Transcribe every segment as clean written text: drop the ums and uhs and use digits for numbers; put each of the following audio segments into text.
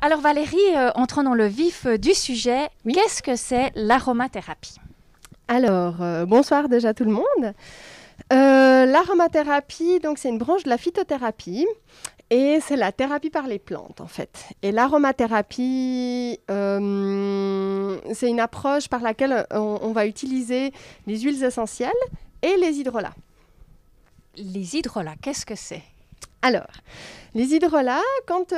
Alors Valérie, entrons dans le vif du sujet. Oui. Qu'est-ce que c'est l'aromathérapie? Alors, bonsoir déjà tout le monde. L'aromathérapie, donc c'est une branche de la phytothérapie et c'est la thérapie par les plantes en fait. Et l'aromathérapie, c'est une approche par laquelle on va utiliser les huiles essentielles et les hydrolats. Les hydrolats, qu'est-ce que c'est? Alors, les hydrolats, quand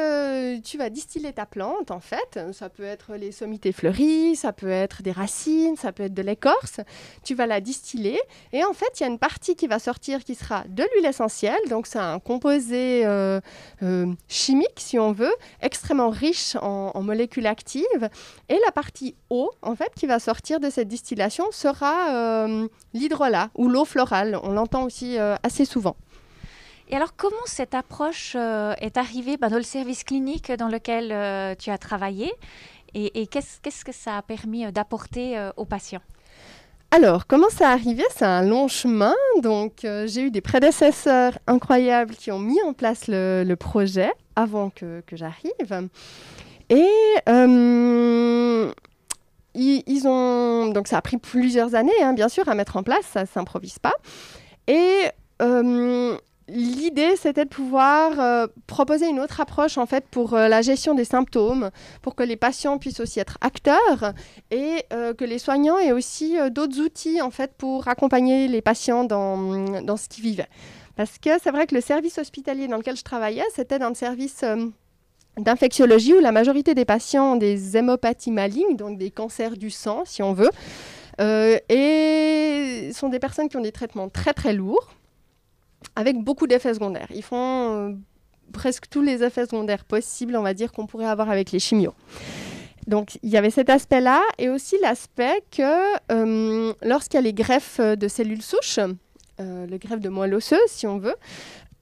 tu vas distiller ta plante, en fait, ça peut être les sommités fleuries, ça peut être des racines, ça peut être de l'écorce, tu vas la distiller et en fait, il y a une partie qui va sortir qui sera de l'huile essentielle, donc c'est un composé chimique, si on veut, extrêmement riche en molécules actives et la partie eau, en fait, qui va sortir de cette distillation sera l'hydrolat ou l'eau florale, on l'entend aussi assez souvent. Et alors, comment cette approche est arrivée dans le service clinique dans lequel tu as travaillé et qu'est-ce que ça a permis d'apporter aux patients? Alors, comment ça a arrivé? C'est un long chemin. Donc, j'ai eu des prédécesseurs incroyables qui ont mis en place le projet avant que j'arrive. Et ils ont... Donc, ça a pris plusieurs années, hein, bien sûr, à mettre en place. Ça ne s'improvise pas. Et... l'idée, c'était de pouvoir proposer une autre approche en fait pour la gestion des symptômes, pour que les patients puissent aussi être acteurs et que les soignants aient aussi d'autres outils en fait pour accompagner les patients dans ce qu'ils vivaient. Parce que c'est vrai que le service hospitalier dans lequel je travaillais, c'était dans le service d'infectiologie où la majorité des patients ont des hémopathies malignes, donc des cancers du sang, si on veut, et sont des personnes qui ont des traitements très très lourds, avec beaucoup d'effets secondaires. Ils font presque tous les effets secondaires possibles, on va dire, qu'on pourrait avoir avec les chimios. Donc, il y avait cet aspect-là et aussi l'aspect que lorsqu'il y a les greffes de cellules souches, le greffe de moelle osseuse, si on veut,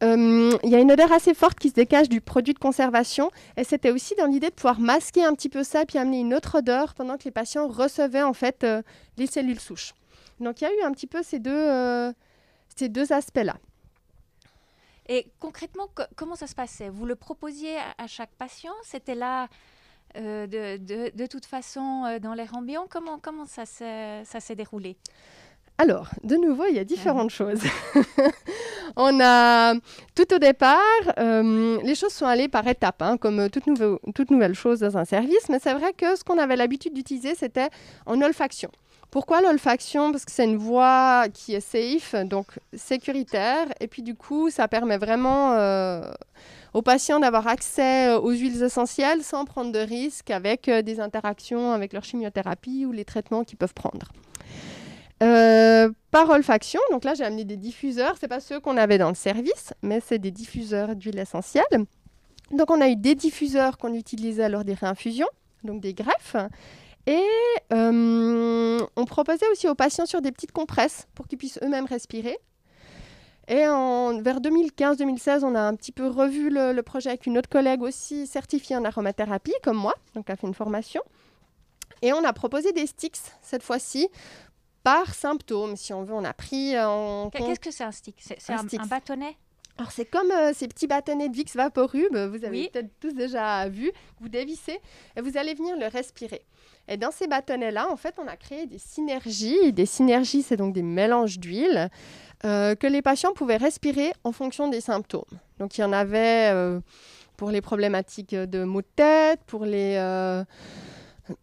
il y a une odeur assez forte qui se dégage du produit de conservation et c'était aussi dans l'idée de pouvoir masquer un petit peu ça puis amener une autre odeur pendant que les patients recevaient en fait les cellules souches. Donc, il y a eu un petit peu ces deux aspects-là. Et concrètement, comment ça se passait? Vous le proposiez à chaque patient? C'était là de toute façon dans l'air ambiant? Comment ça s'est déroulé? Alors, de nouveau, il y a différentes choses. On a, tout au départ, les choses sont allées par étapes, hein, comme toute nouvelle chose dans un service, mais c'est vrai que ce qu'on avait l'habitude d'utiliser, c'était en olfaction. Pourquoi l'olfaction? Parce que c'est une voie qui est safe, donc sécuritaire, et puis du coup, ça permet vraiment aux patients d'avoir accès aux huiles essentielles sans prendre de risques avec des interactions avec leur chimiothérapie ou les traitements qu'ils peuvent prendre. Par olfaction, donc là j'ai amené des diffuseurs, c'est pas ceux qu'on avait dans le service, mais c'est des diffuseurs d'huile essentielle. Donc on a eu des diffuseurs qu'on utilisait lors des réinfusions, donc des greffes, et on proposait aussi aux patients sur des petites compresses pour qu'ils puissent eux-mêmes respirer. Et vers 2015-2016, on a un petit peu revu le projet avec une autre collègue aussi certifiée en aromathérapie, comme moi, donc elle a fait une formation. Et on a proposé des sticks cette fois-ci, par symptômes, si on veut. On a pris en compte... Qu'est-ce que c'est un stick? C'est un bâtonnet? Alors, c'est comme ces petits bâtonnets de Vicks Vaporub, vous avez peut-être tous déjà vu, vous dévissez et vous allez venir le respirer. Et dans ces bâtonnets-là, en fait, on a créé des synergies. Des synergies, c'est donc des mélanges d'huile que les patients pouvaient respirer en fonction des symptômes. Donc, il y en avait pour les problématiques de maux de tête, pour les...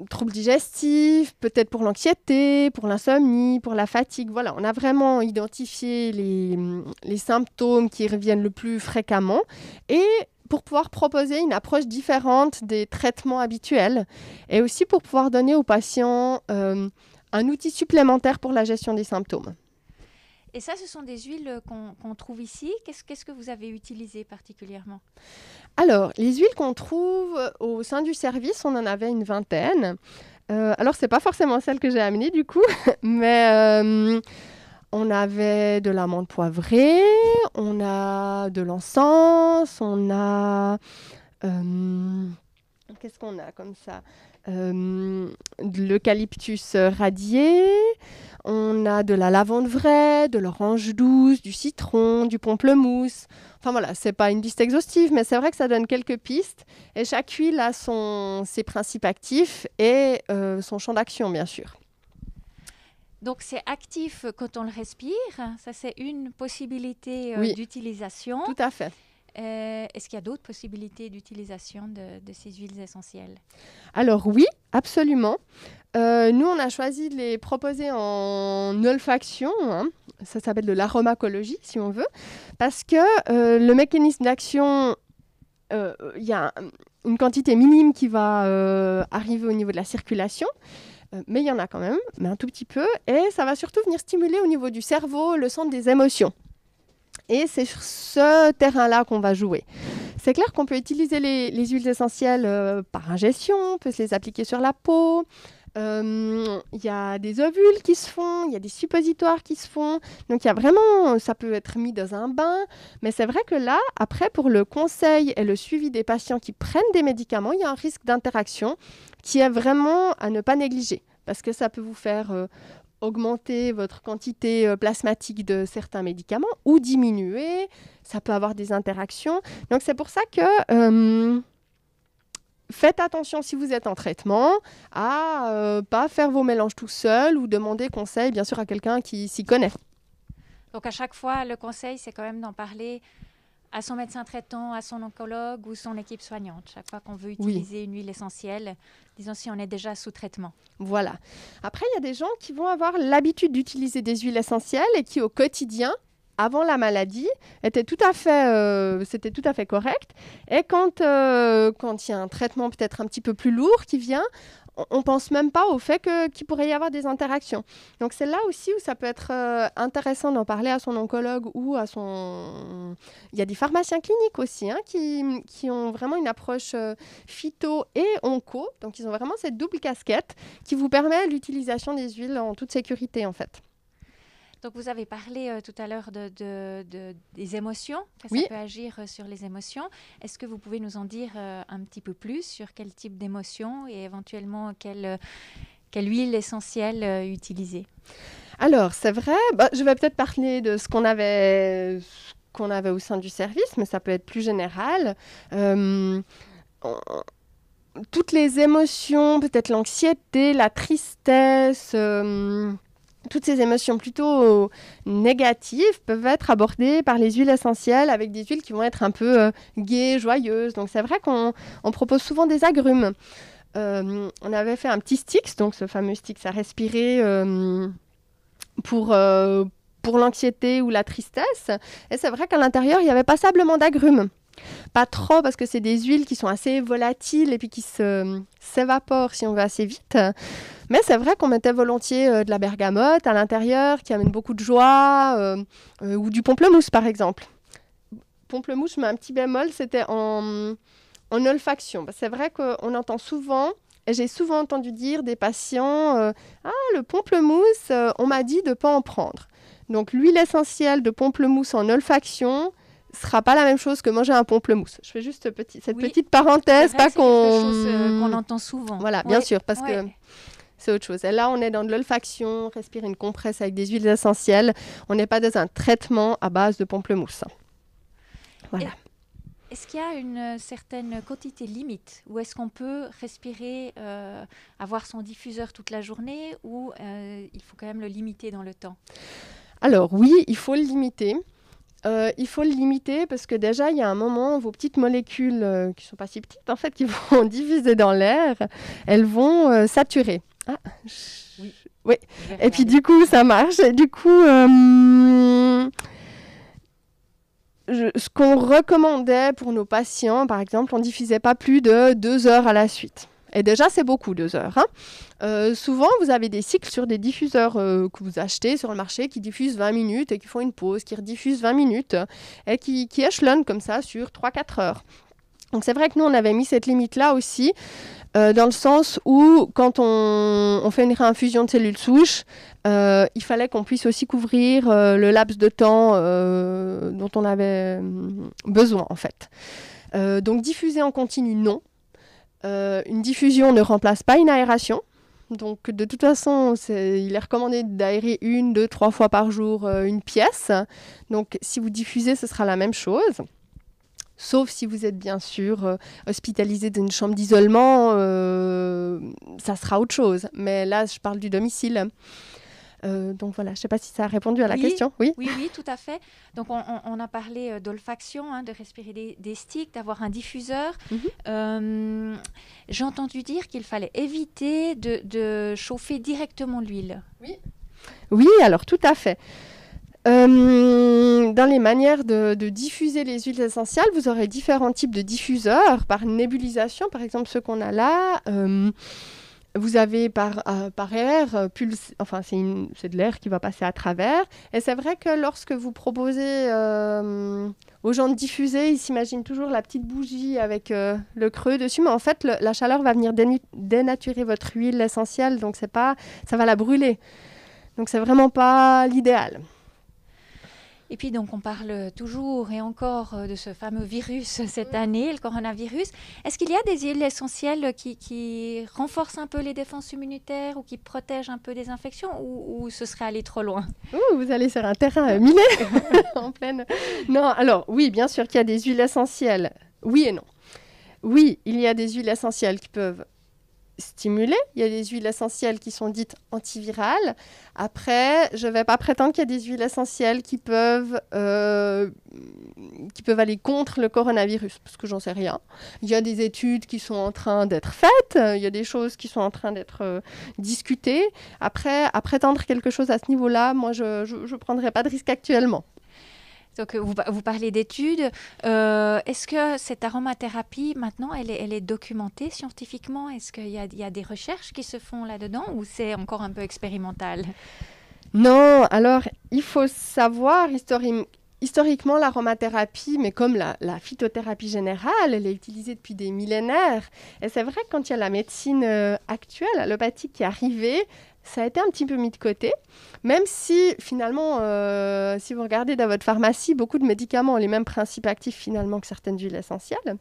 troubles digestifs, peut-être pour l'anxiété, pour l'insomnie, pour la fatigue. Voilà, on a vraiment identifié les symptômes qui reviennent le plus fréquemment et pour pouvoir proposer une approche différente des traitements habituels et aussi pour pouvoir donner aux patients un outil supplémentaire pour la gestion des symptômes. Et ça, ce sont des huiles qu'on trouve ici. Qu'est-ce que vous avez utilisé particulièrement? Alors, les huiles qu'on trouve au sein du service, on en avait une vingtaine. Alors, ce n'est pas forcément celle que j'ai amenée du coup, mais on avait de l'amande poivrée, on a de l'encens, on a... qu'est-ce qu'on a comme ça? de l'eucalyptus radié, on a de la lavande vraie, de l'orange douce, du citron, du pamplemousse. Enfin voilà, c'est pas une liste exhaustive, mais c'est vrai que ça donne quelques pistes. Et chaque huile a ses principes actifs et son champ d'action, bien sûr. Donc, c'est actif quand on le respire. Ça, c'est une possibilité d'utilisation. Tout à fait. Est-ce qu'il y a d'autres possibilités d'utilisation de ces huiles essentielles? Alors oui, absolument. Nous, on a choisi de les proposer en olfaction. Ça s'appelle de l'aromacologie, si on veut. Parce que le mécanisme d'action, il y a une quantité minime qui va arriver au niveau de la circulation. Mais il y en a quand même, mais un tout petit peu. Et ça va surtout venir stimuler au niveau du cerveau le centre des émotions. Et c'est sur ce terrain-là qu'on va jouer. C'est clair qu'on peut utiliser les huiles essentielles par ingestion, on peut se les appliquer sur la peau. Il y a des ovules qui se font, il y a des suppositoires qui se font. Donc il y a vraiment, ça peut être mis dans un bain. Mais c'est vrai que là, après, pour le conseil et le suivi des patients qui prennent des médicaments, il y a un risque d'interaction qui est vraiment à ne pas négliger. Parce que ça peut vous faire augmenter votre quantité plasmatique de certains médicaments ou diminuer. Ça peut avoir des interactions. Donc c'est pour ça que faites attention si vous êtes en traitement à pas faire vos mélanges tout seul ou demander conseil bien sûr à quelqu'un qui s'y connaît. Donc à chaque fois, le conseil, c'est quand même d'en parler à son médecin traitant, à son oncologue ou son équipe soignante. Chaque fois qu'on veut utiliser une huile essentielle, disons si on est déjà sous traitement. Voilà. Après, il y a des gens qui vont avoir l'habitude d'utiliser des huiles essentielles et qui, au quotidien, avant la maladie, c'était tout à fait correct. Et quand il y a un traitement peut-être un petit peu plus lourd qui vient, on ne pense même pas au fait qu'il pourrait y avoir des interactions. Donc, c'est là aussi où ça peut être intéressant d'en parler à son oncologue ou à son... Il y a des pharmaciens cliniques aussi qui ont vraiment une approche phyto et onco. Donc, ils ont vraiment cette double casquette qui vous permet l'utilisation des huiles en toute sécurité, en fait. Donc, vous avez parlé tout à l'heure des émotions, que ça peut agir sur les émotions. Est-ce que vous pouvez nous en dire un petit peu plus sur quel type d'émotions et éventuellement quelle huile essentielle utiliser? Alors, c'est vrai, je vais peut-être parler de ce qu'on avait au sein du service, mais ça peut être plus général. Toutes les émotions, peut-être l'anxiété, la tristesse... toutes ces émotions plutôt négatives peuvent être abordées par les huiles essentielles avec des huiles qui vont être un peu gaies, joyeuses. Donc, c'est vrai qu'on propose souvent des agrumes. On avait fait un petit Stix, donc ce fameux Stix à respirer pour l'anxiété ou la tristesse. Et c'est vrai qu'à l'intérieur, il y avait passablement d'agrumes. Pas trop parce que c'est des huiles qui sont assez volatiles et puis qui s'évaporent si on veut assez vite. Mais c'est vrai qu'on mettait volontiers de la bergamote à l'intérieur qui amène beaucoup de joie ou du pamplemousse par exemple. Pamplemousse, je mets un petit bémol, c'était en olfaction. C'est vrai qu'on entend souvent, et j'ai souvent entendu dire des patients « Ah, le pamplemousse, on m'a dit de ne pas en prendre. » Donc l'huile essentielle de pamplemousse en olfaction sera pas la même chose que manger un pamplemousse. Je fais juste cette petite parenthèse, c'est vrai, c'est quelque chose qu'on entend souvent. Voilà, bien sûr, parce que c'est autre chose. Et là, on est dans de l'olfaction, respirer une compresse avec des huiles essentielles. On n'est pas dans un traitement à base de pamplemousse. Voilà. Est-ce qu'il y a une certaine quantité limite ou est-ce qu'on peut respirer, avoir son diffuseur toute la journée ou il faut quand même le limiter dans le temps? Alors oui, il faut le limiter. Il faut le limiter parce que déjà, il y a un moment, vos petites molécules qui ne sont pas si petites, en fait, qui vont diffuser dans l'air, elles vont saturer. Ah, oui. Et puis du coup, ça marche. Et du coup, ce qu'on recommandait pour nos patients, par exemple, on ne diffusait pas plus de 2 heures à la suite. Et déjà, c'est beaucoup, 2 heures. Souvent, vous avez des cycles sur des diffuseurs que vous achetez sur le marché qui diffusent 20 minutes et qui font une pause, qui rediffusent 20 minutes et qui échelonnent comme ça sur 3-4 heures. Donc, c'est vrai que nous, on avait mis cette limite-là aussi, dans le sens où, quand on fait une réinfusion de cellules souches, il fallait qu'on puisse aussi couvrir le laps de temps dont on avait besoin, en fait. Donc, diffuser en continu, non. Une diffusion ne remplace pas une aération. Donc, de toute façon, il est recommandé d'aérer 1, 2, 3 fois par jour une pièce. Donc, si vous diffusez, ce sera la même chose. Sauf si vous êtes bien sûr hospitalisé dans une chambre d'isolement, ça sera autre chose. Mais là, je parle du domicile. Donc voilà, je ne sais pas si ça a répondu à la question. Oui, tout à fait. Donc on a parlé d'olfaction, de respirer des sticks, d'avoir un diffuseur. J'ai entendu dire qu'il fallait éviter de chauffer directement l'huile. Oui, alors tout à fait. Dans les manières de diffuser les huiles essentielles, vous aurez différents types de diffuseurs par nébulisation, par exemple ceux qu'on a là. Vous avez par air, c'est de l'air qui va passer à travers. Et c'est vrai que lorsque vous proposez aux gens de diffuser, ils s'imaginent toujours la petite bougie avec le creux dessus. Mais en fait, la chaleur va venir dénaturer votre huile essentielle, donc ça va la brûler. Donc c'est vraiment pas l'idéal. Et puis donc on parle toujours et encore de ce fameux virus cette année, le coronavirus. Est-ce qu'il y a des huiles essentielles qui renforcent un peu les défenses immunitaires ou qui protègent un peu des infections ou ce serait aller trop loin? Vous allez sur un terrain miné en pleine... Non, alors oui, bien sûr qu'il y a des huiles essentielles. Oui et non. Oui, il y a des huiles essentielles qui peuvent stimuler. Il y a des huiles essentielles qui sont dites antivirales. Après, je ne vais pas prétendre qu'il y a des huiles essentielles qui peuvent aller contre le coronavirus, parce que j'en sais rien. Il y a des études qui sont en train d'être faites, il y a des choses qui sont en train d'être discutées. Après, à prétendre quelque chose à ce niveau-là, moi, je ne prendrai pas de risque actuellement. Donc, vous parlez d'études. Est-ce que cette aromathérapie, maintenant, elle est documentée scientifiquement? Est-ce qu'il y a des recherches qui se font là-dedans ou c'est encore un peu expérimental? Non, alors, il faut savoir historiquement, l'aromathérapie, mais comme la phytothérapie générale, elle est utilisée depuis des millénaires. Et c'est vrai que quand il y a la médecine actuelle, allopathique qui est arrivée, ça a été un petit peu mis de côté, même si finalement, si vous regardez dans votre pharmacie, beaucoup de médicaments ont les mêmes principes actifs finalement que certaines huiles essentielles.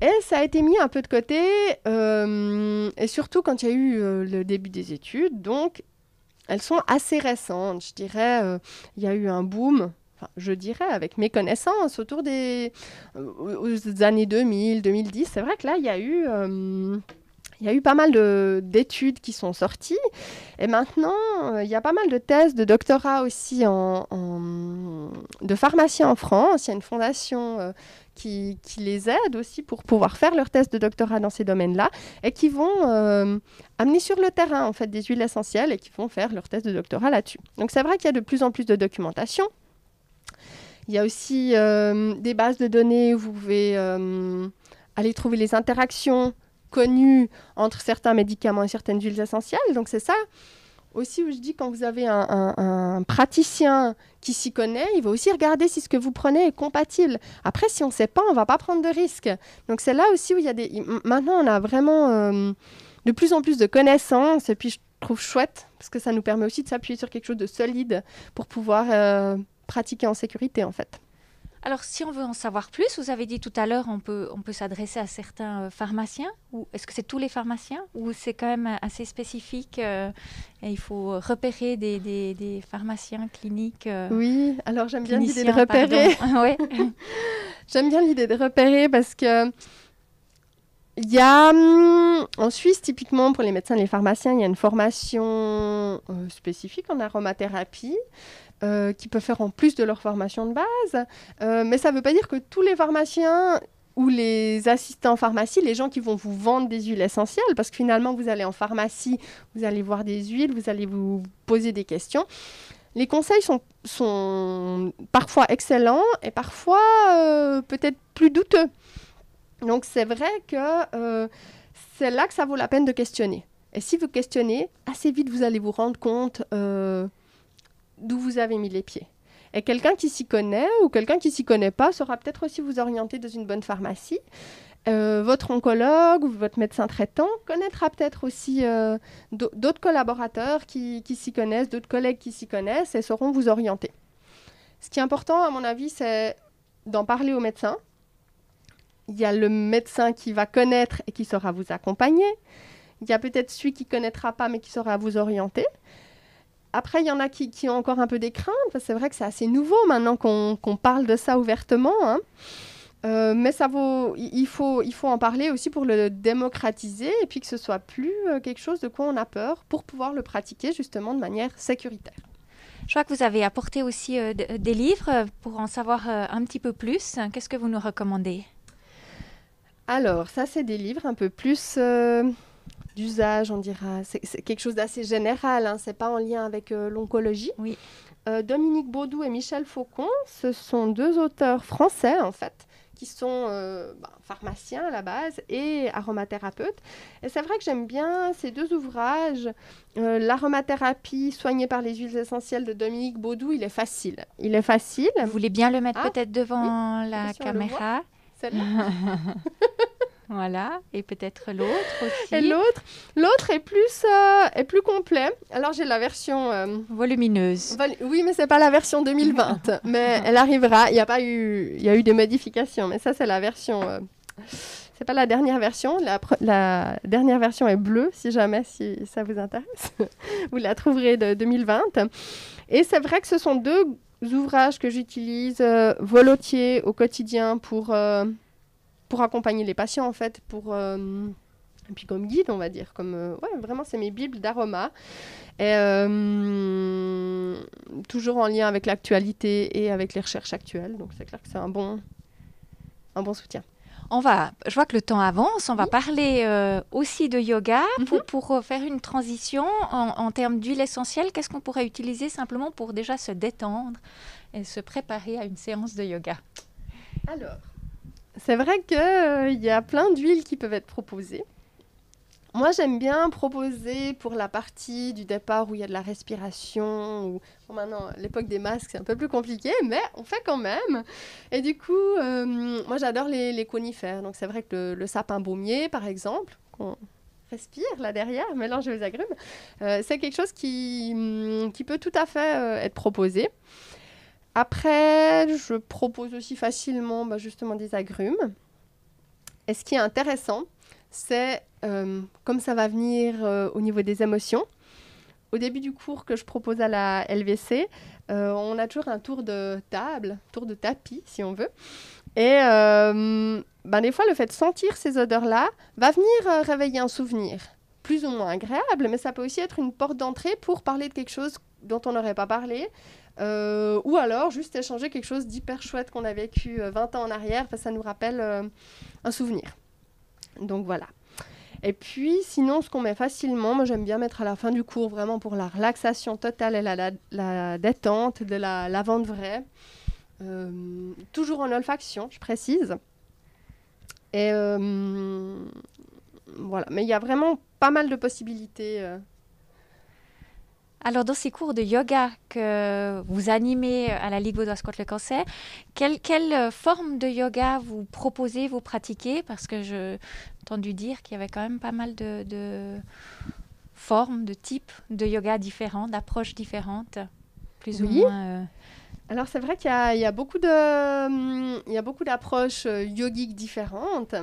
Et ça a été mis un peu de côté, et surtout quand il y a eu le début des études, donc elles sont assez récentes. Je dirais, il y a eu un boom, je dirais avec mes connaissances, autour des années 2000, 2010. C'est vrai que là, il y a eu pas mal d'études qui sont sorties. Et maintenant, il y a pas mal de thèses de doctorat aussi de pharmaciens en France. Il y a une fondation qui les aide aussi pour pouvoir faire leurs thèses de doctorat dans ces domaines-là et qui vont amener sur le terrain en fait, des huiles essentielles et qui vont faire leurs thèses de doctorat là-dessus. Donc c'est vrai qu'il y a de plus en plus de documentation. Il y a aussi des bases de données où vous pouvez aller trouver les interactions connues entre certains médicaments et certaines huiles essentielles. Donc c'est ça aussi où je dis quand vous avez un praticien qui s'y connaît, il va aussi regarder si ce que vous prenez est compatible. Après, si on ne sait pas, on ne va pas prendre de risques. Donc c'est là aussi où il y a maintenant, on a vraiment de plus en plus de connaissances et puis je trouve chouette parce que ça nous permet aussi de s'appuyer sur quelque chose de solide pour pouvoir pratiquer en sécurité en fait. Alors, si on veut en savoir plus, vous avez dit tout à l'heure, on peut s'adresser à certains pharmaciens. Ou est-ce que c'est tous les pharmaciens ou c'est quand même assez spécifique et il faut repérer des pharmaciens cliniques Oui, alors j'aime bien l'idée de repérer. Ouais. J'aime bien l'idée de repérer parce que il y a en Suisse, typiquement pour les médecins et les pharmaciens, il y a une formation spécifique en aromathérapie. Qui peuvent faire en plus de leur formation de base. Mais ça ne veut pas dire que tous les pharmaciens ou les assistants pharmacie, les gens qui vont vous vendre des huiles essentielles, parce que finalement, vous allez en pharmacie, vous allez voir des huiles, vous allez vous poser des questions. Les conseils sont parfois excellents et parfois peut-être plus douteux. Donc, c'est vrai que c'est là que ça vaut la peine de questionner. Et si vous questionnez, assez vite, vous allez vous rendre compte d'où vous avez mis les pieds. Et quelqu'un qui s'y connaît ou quelqu'un qui s'y connaît pas saura peut-être aussi vous orienter dans une bonne pharmacie. Votre oncologue ou votre médecin traitant connaîtra peut-être aussi d'autres collaborateurs qui s'y connaissent, d'autres collègues qui s'y connaissent et sauront vous orienter. Ce qui est important, à mon avis, c'est d'en parler au médecin il y a le médecin qui va connaître et qui saura vous accompagner. Il y a peut-être celui qui ne connaîtra pas, mais qui saura vous orienter. Après, il y en a qui ont encore un peu des craintes, parce que c'est vrai que c'est assez nouveau maintenant qu'on parle de ça ouvertement, hein. Mais il faut en parler aussi pour le démocratiser et puis que ce soit plus quelque chose de quoi on a peur pour pouvoir le pratiquer justement de manière sécuritaire. Je crois que vous avez apporté aussi des livres pour en savoir un petit peu plus. Qu'est-ce que vous nous recommandez? Alors, ça, c'est des livres un peu plus d'usage, on dira. C'est quelque chose d'assez général, hein. Ce n'est pas en lien avec l'oncologie. Oui. Dominique Baudou et Michel Faucon, ce sont 2 auteurs français, en fait, qui sont pharmaciens à la base et aromathérapeutes. Et c'est vrai que j'aime bien ces 2 ouvrages. L'aromathérapie soignée par les huiles essentielles de Dominique Baudou, il est facile. Vous voulez bien le mettre peut-être devant la si caméra? Celle-là. Voilà, et peut-être l'autre aussi. Et l'autre est plus complet. Alors j'ai la version volumineuse. Oui, mais c'est pas la version 2020, mais elle arrivera. Il y a eu des modifications, mais ça c'est la version. C'est pas la dernière version. La dernière version est bleue, si ça vous intéresse. Vous la trouverez de 2020. Et c'est vrai que ce sont 2 ouvrages que j'utilise volontiers au quotidien pour accompagner les patients, en fait, et puis comme guide, on va dire. Vraiment, c'est mes bibles d'aroma. Et toujours en lien avec l'actualité et avec les recherches actuelles. Donc, c'est clair que c'est un bon soutien. Je vois que le temps avance. On va parler aussi de yoga pour faire une transition en termes d'huile essentielle. Qu'est-ce qu'on pourrait utiliser simplement pour déjà se détendre et se préparer à une séance de yoga? Alors, c'est vrai qu'il y a plein d'huiles qui peuvent être proposées. Moi, j'aime bien proposer pour la partie du départ où il y a de la respiration. Maintenant, à l'époque des masques, c'est un peu plus compliqué, mais on fait quand même. Et du coup, moi, j'adore les conifères. Donc, c'est vrai que le sapin baumier, par exemple, qu'on respire là derrière, mélangé aux agrumes, c'est quelque chose qui peut tout à fait être proposé. Après, je propose aussi facilement justement des agrumes. Et ce qui est intéressant, c'est comme ça va venir au niveau des émotions. Au début du cours que je propose à la LVC, on a toujours un tour de table, tour de tapis si on veut. Et des fois, le fait de sentir ces odeurs-là va venir réveiller un souvenir plus ou moins agréable, mais ça peut aussi être une porte d'entrée pour parler de quelque chose dont on n'aurait pas parlé. Ou alors juste échanger quelque chose d'hyper chouette qu'on a vécu 20 ans en arrière, parce que ça nous rappelle un souvenir. Donc voilà. Et puis sinon, ce qu'on met facilement, moi j'aime bien mettre à la fin du cours, vraiment pour la relaxation totale et la détente, de la lavande vraie. Toujours en olfaction, je précise. Et voilà, mais il y a vraiment pas mal de possibilités. Alors, dans ces cours de yoga que vous animez à la Ligue vaudoise contre le cancer, quelle forme de yoga vous proposez, vous pratiquez? Parce que j'ai entendu dire qu'il y avait quand même pas mal de formes, de types de yoga différents, d'approches différentes, plus ou moins. Alors, c'est vrai qu'il y a beaucoup d'approches yogiques différentes.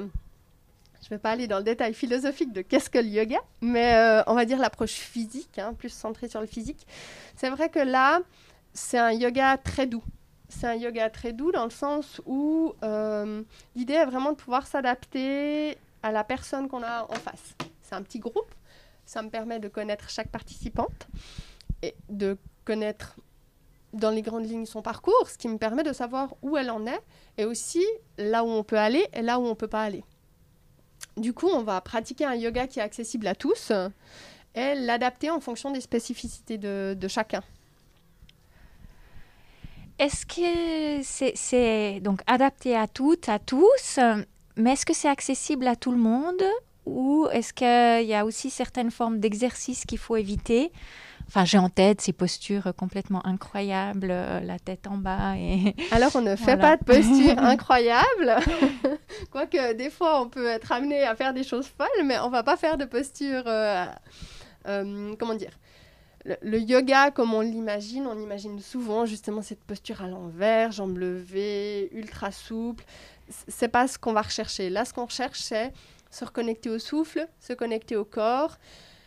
Je ne vais pas aller dans le détail philosophique de qu'est-ce que le yoga, mais on va dire l'approche physique, plus centrée sur le physique. C'est vrai que là, c'est un yoga très doux. C'est un yoga très doux dans le sens où l'idée est vraiment de pouvoir s'adapter à la personne qu'on a en face. C'est un petit groupe, ça me permet de connaître chaque participante et de connaître dans les grandes lignes son parcours, ce qui me permet de savoir où elle en est et aussi là où on peut aller et là où on ne peut pas aller. Du coup, on va pratiquer un yoga qui est accessible à tous et l'adapter en fonction des spécificités de chacun. Est-ce que c'est donc adapté à toutes, à tous, mais est-ce que c'est accessible à tout le monde ou est-ce qu'il y a aussi certaines formes d'exercices qu'il faut éviter? Enfin, j'ai en tête ces postures complètement incroyables, la tête en bas. Alors, on ne fait pas de postures incroyables. Quoique, des fois, on peut être amené à faire des choses folles, mais on ne va pas faire de postures... comment dire ? Le yoga, comme on imagine souvent justement cette posture à l'envers, jambes levées, ultra souple. c'est pas ce qu'on va rechercher. Là, ce qu'on recherche, c'est se reconnecter au souffle, se connecter au corps,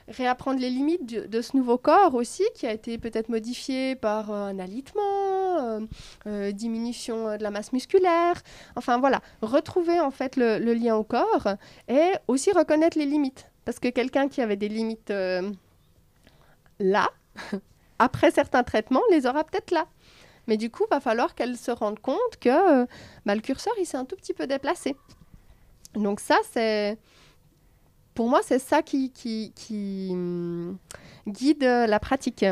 réapprendre les limites de ce nouveau corps aussi, qui a été peut-être modifié par un alitement, diminution de la masse musculaire. Enfin voilà, retrouver en fait le lien au corps et aussi reconnaître les limites. Parce que quelqu'un qui avait des limites là, après certains traitements, les aura peut-être là. Mais du coup, il va falloir qu'elle se rende compte que le curseur, il s'est un tout petit peu déplacé. Donc ça, pour moi, c'est ça qui guide la pratique.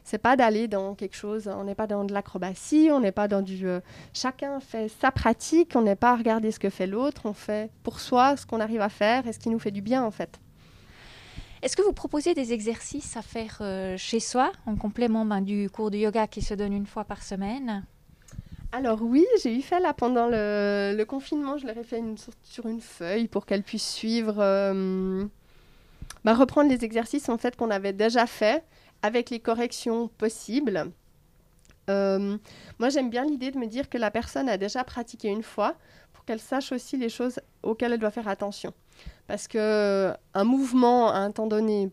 C'est pas d'aller dans quelque chose, on n'est pas dans de l'acrobatie, on n'est pas dans du... chacun fait sa pratique, on n'est pas à regarder ce que fait l'autre, on fait pour soi ce qu'on arrive à faire et ce qui nous fait du bien en fait. Est-ce que vous proposez des exercices à faire chez soi, en complément du cours de yoga qui se donne une fois par semaine? Alors oui, j'ai eu fait là pendant le confinement, je leur ai fait sur une feuille pour qu'elles puissent suivre, reprendre les exercices en fait qu'on avait déjà fait avec les corrections possibles. Moi j'aime bien l'idée de me dire que la personne a déjà pratiqué une fois pour qu'elle sache aussi les choses auxquelles elle doit faire attention. Parce qu'un mouvement à un temps donné,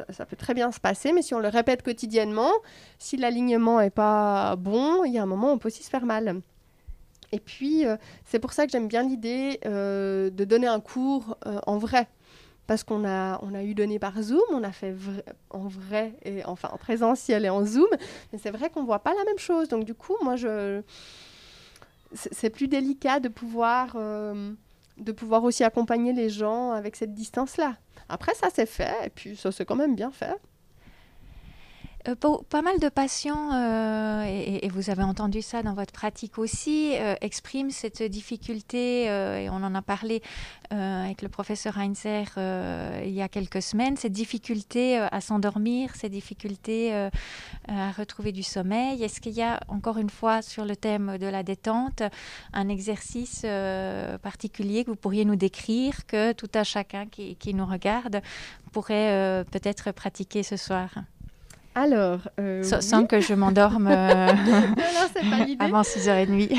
ça peut très bien se passer, mais si on le répète quotidiennement, si l'alignement n'est pas bon, il y a un moment où on peut aussi se faire mal. Et puis, c'est pour ça que j'aime bien l'idée de donner un cours en vrai. Parce qu'on a eu donné par Zoom, on a fait en vrai, en présentiel et en Zoom, mais c'est vrai qu'on ne voit pas la même chose. Donc du coup, moi, c'est plus délicat de pouvoir aussi accompagner les gens avec cette distance-là. Après, ça c'est fait, et puis ça c'est quand même bien fait. Pas mal de patients, et vous avez entendu ça dans votre pratique aussi, expriment cette difficulté, et on en a parlé avec le professeur Heinzer il y a quelques semaines, cette difficulté à s'endormir, cette difficulté à retrouver du sommeil. Est-ce qu'il y a, encore une fois, sur le thème de la détente, un exercice particulier que vous pourriez nous décrire, que tout un chacun qui nous regarde pourrait peut-être pratiquer ce soir? Alors, sans oui. que je m'endorme c'est pas l'idée. Avant 6h30.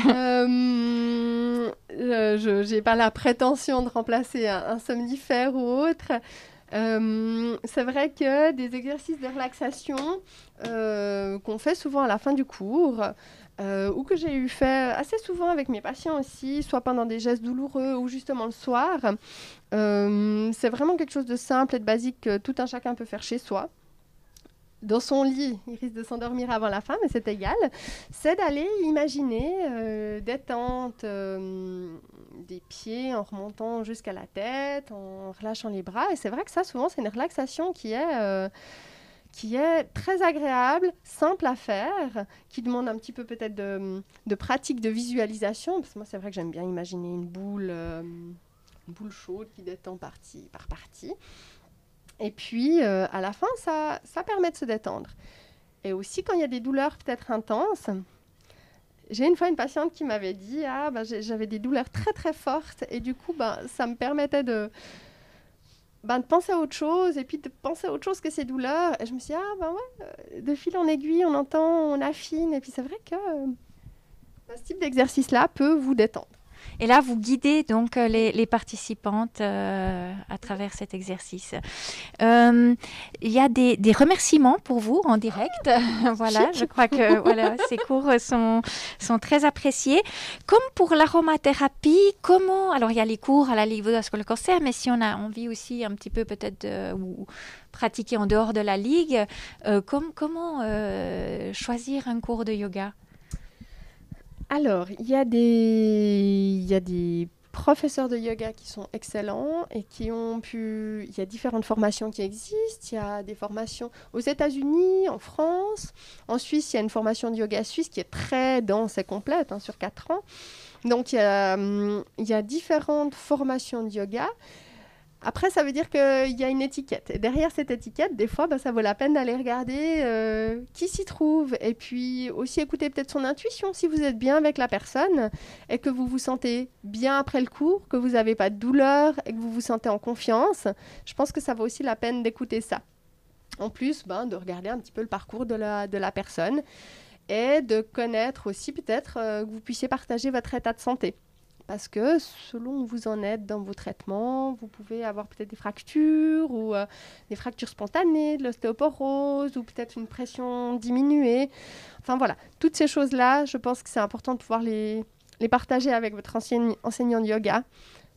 Je n'ai pas la prétention de remplacer un somnifère ou autre. C'est vrai que des exercices de relaxation qu'on fait souvent à la fin du cours, ou que j'ai eu fait assez souvent avec mes patients aussi, soit pendant des gestes douloureux ou justement le soir, c'est vraiment quelque chose de simple et de basique que tout un chacun peut faire chez soi. Dans son lit, il risque de s'endormir avant la fin, mais c'est égal, c'est d'aller imaginer détente des pieds en remontant jusqu'à la tête, en relâchant les bras. Et c'est vrai que ça, souvent, c'est une relaxation qui est très agréable, simple à faire, qui demande un petit peu peut-être de pratique, de visualisation. Parce que moi, c'est vrai que j'aime bien imaginer une boule chaude qui détend partie par partie. Et puis, à la fin, ça permet de se détendre. Et aussi, quand il y a des douleurs peut-être intenses, j'ai une fois une patiente qui m'avait dit « j'avais des douleurs très, très fortes. » Et du coup, ça me permettait de penser à autre chose et puis de penser à autre chose que ces douleurs. Et je me suis dit « de fil en aiguille, on entend, on affine. » Et puis, c'est vrai que ce type d'exercice-là peut vous détendre. Et là, vous guidez donc les participantes à travers cet exercice. Il y a des remerciements pour vous en direct. Voilà, je crois que ces cours sont très appréciés. Comme pour l'aromathérapie, alors il y a les cours à la Ligue Vaudoise contre le cancer, mais si on a envie aussi un petit peu peut-être ou pratiquer en dehors de la Ligue, comment choisir un cours de yoga? Alors, il y a des professeurs de yoga qui sont excellents et qui ont pu... Il y a différentes formations qui existent. Il y a des formations aux États-Unis, en France. En Suisse, il y a une formation de yoga suisse qui est très dense et complète, sur 4 ans. Donc, il y a différentes formations de yoga. Après, ça veut dire qu'il y a une étiquette. Et derrière cette étiquette, des fois, ça vaut la peine d'aller regarder qui s'y trouve. Et puis aussi écouter peut-être son intuition si vous êtes bien avec la personne et que vous vous sentez bien après le cours, que vous n'avez pas de douleur et que vous vous sentez en confiance. Je pense que ça vaut aussi la peine d'écouter ça. En plus, de regarder un petit peu le parcours de la personne et de connaître aussi peut-être que vous puissiez partager votre état de santé. parce que selon où vous en êtes dans vos traitements, vous pouvez avoir peut-être des fractures ou des fractures spontanées, de l'ostéoporose ou peut-être une pression diminuée. Enfin voilà, toutes ces choses-là, je pense que c'est important de pouvoir les partager avec votre enseignant de yoga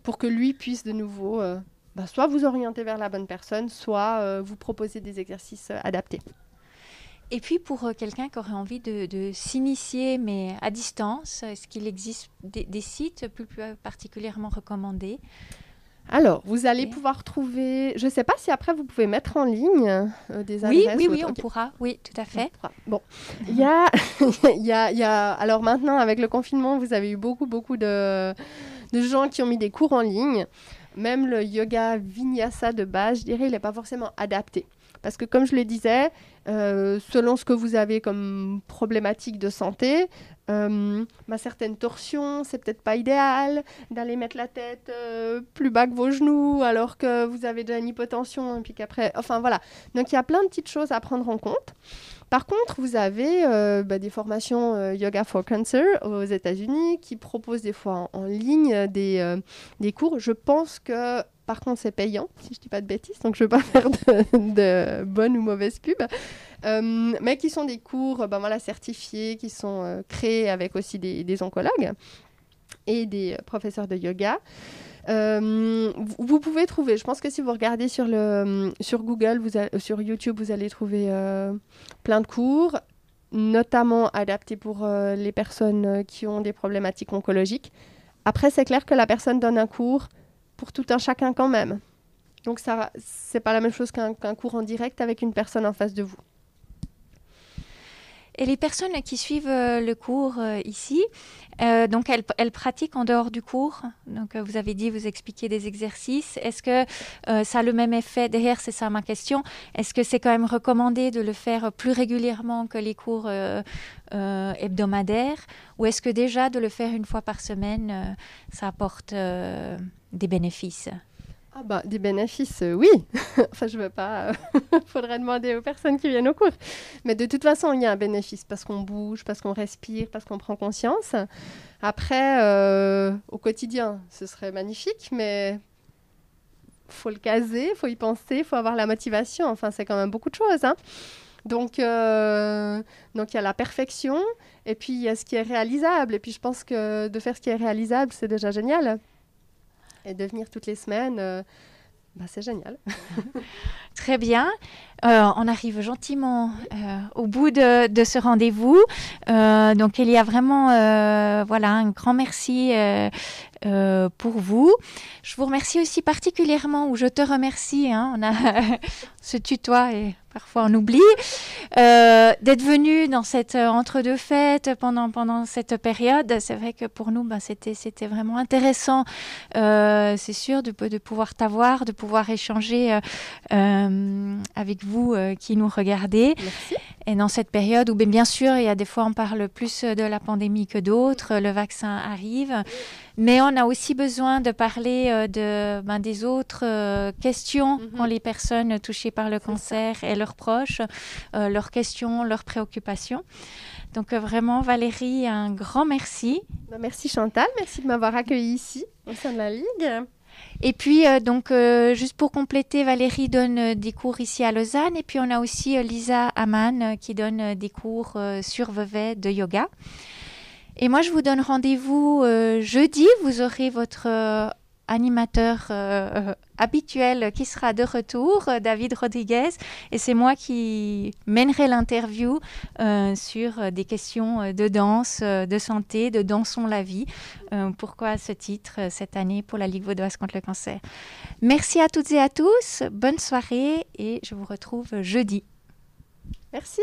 pour que lui puisse de nouveau soit vous orienter vers la bonne personne, soit vous proposer des exercices adaptés. Et puis, pour quelqu'un qui aurait envie de s'initier, mais à distance, est-ce qu'il existe des sites plus particulièrement recommandés? Alors, vous allez pouvoir trouver... Je ne sais pas si après, vous pouvez mettre en ligne des adresses. Oui, on pourra. Oui, tout à fait. Bon, il y a... Alors maintenant, avec le confinement, vous avez eu beaucoup de gens qui ont mis des cours en ligne. Même le yoga vinyasa de base, je dirais, il n'est pas forcément adapté. Parce que comme je le disais, selon ce que vous avez comme problématique de santé, certaines torsions, c'est peut-être pas idéal d'aller mettre la tête plus bas que vos genoux alors que vous avez déjà une hypotension et puis qu'après... Enfin voilà, donc il y a plein de petites choses à prendre en compte. Par contre, vous avez des formations Yoga for Cancer aux États-Unis qui proposent des fois en ligne des cours. Je pense que, par contre, c'est payant, si je ne dis pas de bêtises, donc je ne vais pas faire de bonnes ou mauvaises pubs. Mais qui sont des cours certifiés, qui sont créés avec aussi des oncologues et des professeurs de yoga. Vous pouvez trouver, je pense que si vous regardez sur Google, sur YouTube, vous allez trouver plein de cours, notamment adaptés pour les personnes qui ont des problématiques oncologiques. Après, c'est clair que la personne donne un cours pour tout un chacun quand même. Donc, c'est pas la même chose qu'un cours en direct avec une personne en face de vous. Et les personnes qui suivent le cours ici, donc elles pratiquent en dehors du cours. Donc vous avez dit, vous expliquez des exercices. Est-ce que ça a le même effet? Derrière, c'est ça ma question. Est-ce que c'est quand même recommandé de le faire plus régulièrement que les cours hebdomadaires? Ou est-ce que déjà de le faire une fois par semaine, ça apporte des bénéfices? Des bénéfices, oui. Enfin, je ne veux pas... faudrait demander aux personnes qui viennent au cours. Mais de toute façon, il y a un bénéfice parce qu'on bouge, parce qu'on respire, parce qu'on prend conscience. Après, au quotidien, ce serait magnifique, mais il faut le caser, il faut y penser, il faut avoir la motivation. Enfin, c'est quand même beaucoup de choses, hein. Donc, il y a la perfection et puis il y a ce qui est réalisable. Et puis, je pense que de faire ce qui est réalisable, c'est déjà génial. Et de venir toutes les semaines, c'est génial. Très bien. On arrive gentiment au bout de ce rendez-vous. Donc, il y a vraiment un grand merci pour vous. Je vous remercie aussi particulièrement, ou je te remercie, hein, on a ce tutoie et parfois on oublie, d'être venu dans cette entre-deux-fêtes pendant cette période. C'est vrai que pour nous, c'était vraiment intéressant, c'est sûr, de pouvoir t'avoir, de pouvoir échanger avec vous qui nous regardez. Merci. Et dans cette période où, bien sûr, il y a des fois, on parle plus de la pandémie que d'autres, le vaccin arrive, mais on a aussi besoin de parler des autres questions qu'ont les personnes touchées par le cancer et leurs proches, leurs questions, leurs préoccupations. Donc vraiment, Valérie, un grand merci. Merci Chantal, merci de m'avoir accueillie ici, au sein de la Ligue. Et puis, juste pour compléter, Valérie donne des cours ici à Lausanne. Et puis, on a aussi Lisa Aman qui donne des cours sur Vevey de yoga. Et moi, je vous donne rendez-vous jeudi. Vous aurez votre animateur habituel qui sera de retour, David Rodriguez. Et c'est moi qui mènerai l'interview sur des questions de danse, de santé, de Dansons la vie. Pourquoi ce titre cette année pour la Ligue vaudoise contre le cancer. Merci à toutes et à tous. Bonne soirée et je vous retrouve jeudi. Merci.